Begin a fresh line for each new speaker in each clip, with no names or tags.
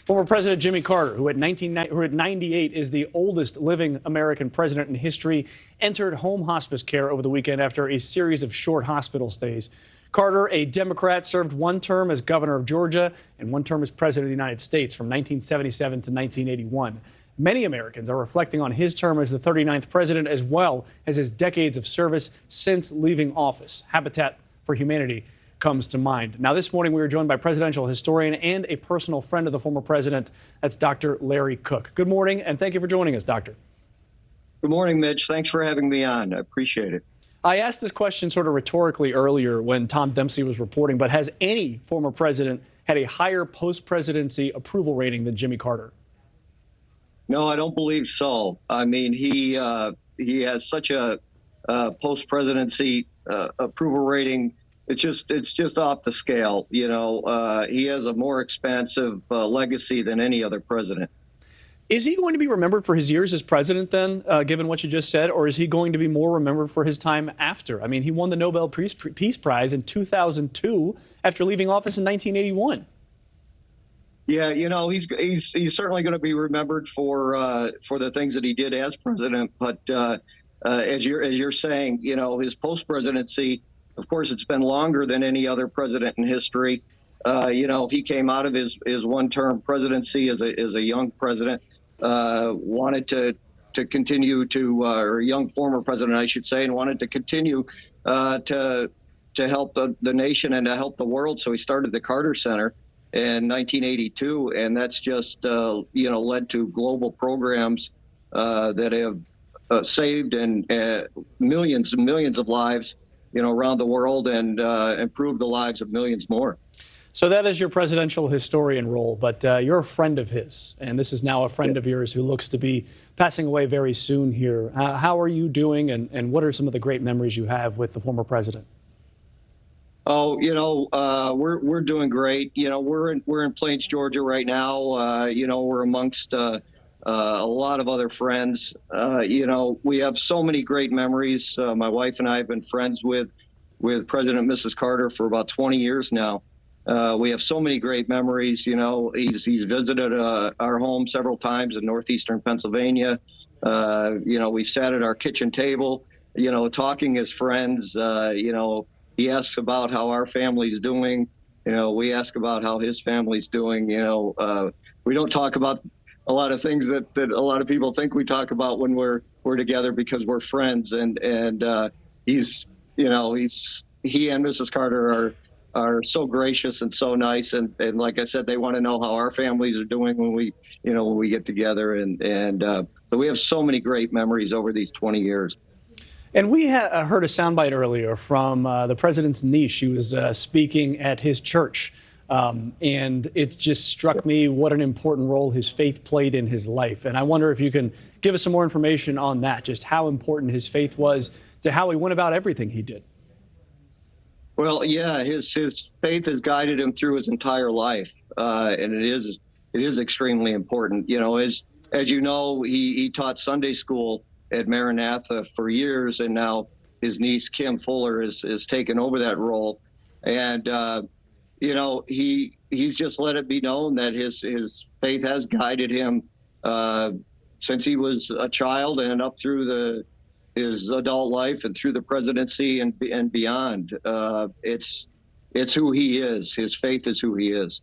Former President Jimmy Carter, who at 98 is the oldest living American president in history, entered home hospice care over the weekend after a series of short hospital stays. Carter, a Democrat, served one term as governor of Georgia and one term as president of the United States from 1977 to 1981. Many Americans are reflecting on his term as the 39th president, as well as his decades of service since leaving office. Habitat for Humanity comes to mind. Now, this morning we were joined by presidential historian and a personal friend of the former president. That's Dr. Larry Cook. Good morning, and thank you for joining us, Doctor.
Good morning, Mitch. Thanks for having me on. I appreciate it.
I asked this question sort of rhetorically earlier when Tom Dempsey was reporting, but has any former president had a higher post-presidency approval rating than Jimmy Carter?
No, I don't believe so. I mean, he has such a post-presidency approval rating. It's just off the scale. You know, he has a more expansive legacy than any other president.
Is he going to be remembered for his years as president then, given what you just said, or is he going to be more remembered for his time after? I mean, he won the Nobel Peace Prize in 2002 after leaving office in 1981.
Yeah, you know, he's certainly going to be remembered for the things that he did as president. But as you're saying, you know, his post-presidency, of course, it's been longer than any other president in history. You know, he came out of his one-term presidency as a young president, wanted to continue to, or a young former president, I should say, and wanted to continue to help the nation and to help the world. So he started the Carter Center in 1982, and that's just you know, led to global programs that have saved and millions and millions of lives, you know, around the world, and improved the lives of millions more.
So that is your presidential historian role, but you're a friend of his, and this is now a friend of yours who looks to be passing away very soon here. How are you doing, and what are some of the great memories you have with the former president?
Oh, you know, we're doing great. You know, we're in Plains, Georgia right now. You know, we're amongst a lot of other friends. You know, we have so many great memories. My wife and I have been friends with President and Mrs. Carter for about 20 years now. We have so many great memories. You know, he's visited our home several times in northeastern Pennsylvania. You know, we sat at our kitchen table, you know, talking as friends. You know, he asks about how our family's doing. You know, we ask about how his family's doing. You know, we don't talk about a lot of things that a lot of people think we talk about when we're together because we're friends. And he's, you know, he and Mrs. Carter are so gracious and so nice, and like I said, they want to know how our families are doing when we get together, and so we have so many great memories over these 20 years.
And we heard a soundbite earlier from the president's niece. She was speaking at his church, and it just struck me what an important role his faith played in his life. And I wonder if you can give us some more information on that, just how important his faith was to how he went about everything he did.
Well, yeah, his faith has guided him through his entire life, and it is extremely important. You know, as you know, he taught Sunday school at Maranatha for years, and now his niece Kim Fuller has taken over that role. And you know, he's just let it be known that his faith has guided him since he was a child and up through his adult life and through the presidency and beyond. It's who he is. His faith is who he is.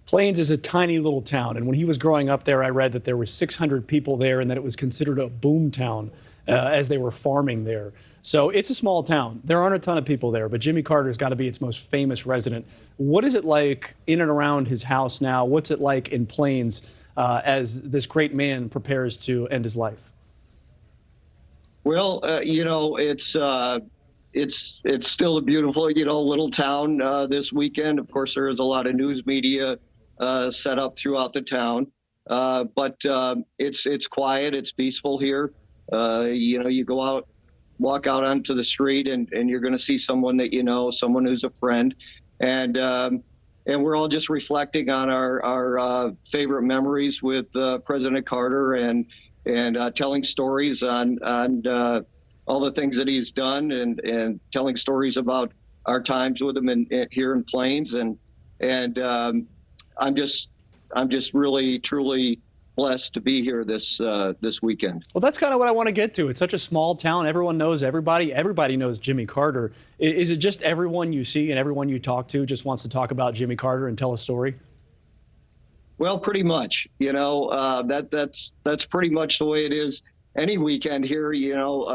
Plains is a tiny little town, and when he was growing up there, I read that there were 600 people there and that it was considered a boom town as they were farming there. So it's a small town. There aren't a ton of people there, but Jimmy Carter's got to be its most famous resident. What is it like in and around his house now? What's it like in Plains as this great man prepares to end his life?
Well, you know, it's still a beautiful, you know, little town this weekend. Of course, there is a lot of news media set up throughout the town, but it's quiet, it's peaceful here. You know, you walk out onto the street, and you're going to see someone that you know, someone who's a friend, and we're all just reflecting on our favorite memories with President Carter, and telling stories on all the things that he's done, and telling stories about our times with him here in Plains, and I'm I'm just really, truly blessed to be here this weekend.
Well, that's kind of what I want to get to. It's such a small town. Everyone knows everybody. Everybody knows Jimmy Carter. Is it just everyone you see and everyone you talk to just wants to talk about Jimmy Carter and tell a story?
Well, pretty much. That's pretty much the way it is any weekend here.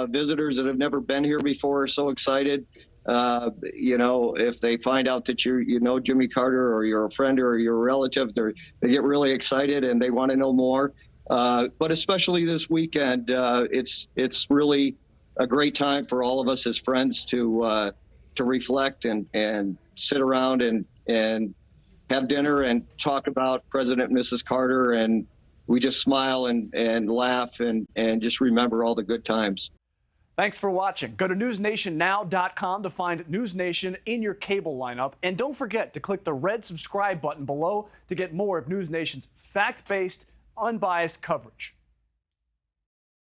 Visitors that have never been here before are so excited. If they find out that you know Jimmy Carter, or you're a friend or you're a relative, they get really excited and they want to know more. But especially this weekend, it's really a great time for all of us as friends to reflect and sit around and have dinner and talk about President and Mrs. Carter, and we just smile and laugh and just remember all the good times.
Thanks for watching. Go to newsnationnow.com to find NewsNation in your cable lineup. And don't forget to click the red subscribe button below to get more of NewsNation's fact-based, unbiased coverage.